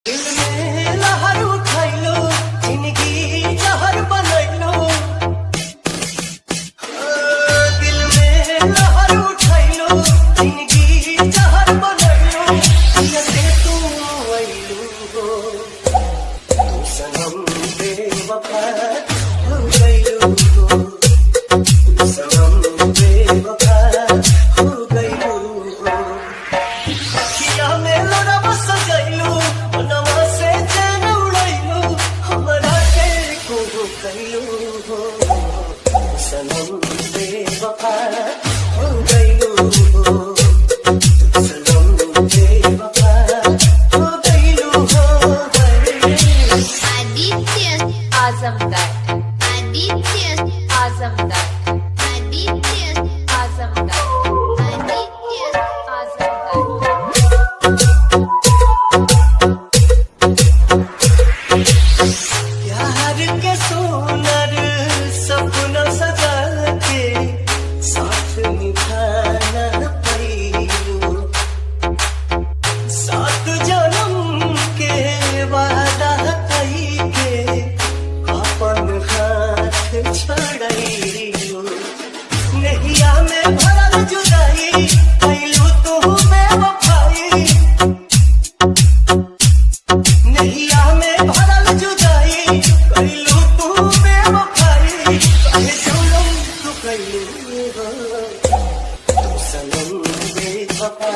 दिल में लहर उठैलो, जिंदगी जहर बनैलो। दिल में लहर उठैलो, जिंदगी जहर बनैलो। जैसे तू अइलू हो, तू सनम बेवफा हो गइलू हो। तू सनम बेवफा हो गइलू हो। अखिया में लोरवा सजैलू, मनवा से चैन उड़ैलू। हमरा के कोहो कइलू हो, सनम बेवफा हो गइलू हो। सनम बेवफा हो गइलू हो। आदित्य आजमगढ़, आदित्य आजमगढ़, आदित्य आजमगढ़, आदित्य आजमगढ़। प्यार के सुनर सपना सजा के साथ निभाना पइलू। सात जन्म के वादा कई के अपन हाथ छड़ैलू। नैया में भरल जुदाई कइलू तू बेवफाई। नैया में भरल जुदाई कइलू तू बेवफाई। काहे जुलम तू कइलू हो, तू सनम बेवफा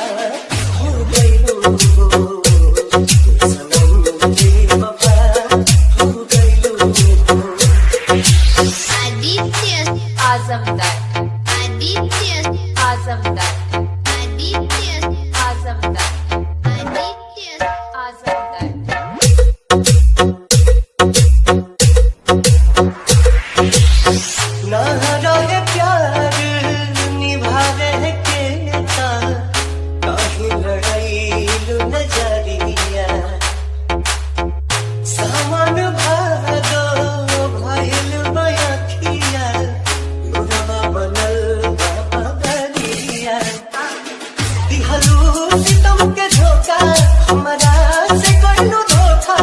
हो गइलू हो। तू सनम बेवफा हो गइलू हो। आदित्य आजमगढ़, आदित्य आजमगढ़, आदित्य आजमगढ़, आदित्य आजमगढ़। ना रहे प्यार निभावे के ता, काहे लड़ाइलू नजरिया। सावन भादो भइल बयखिया, लोरवा बनल बा बदरिया। दिहलू सितम के धोखा, हमरा से कइलू धोखा।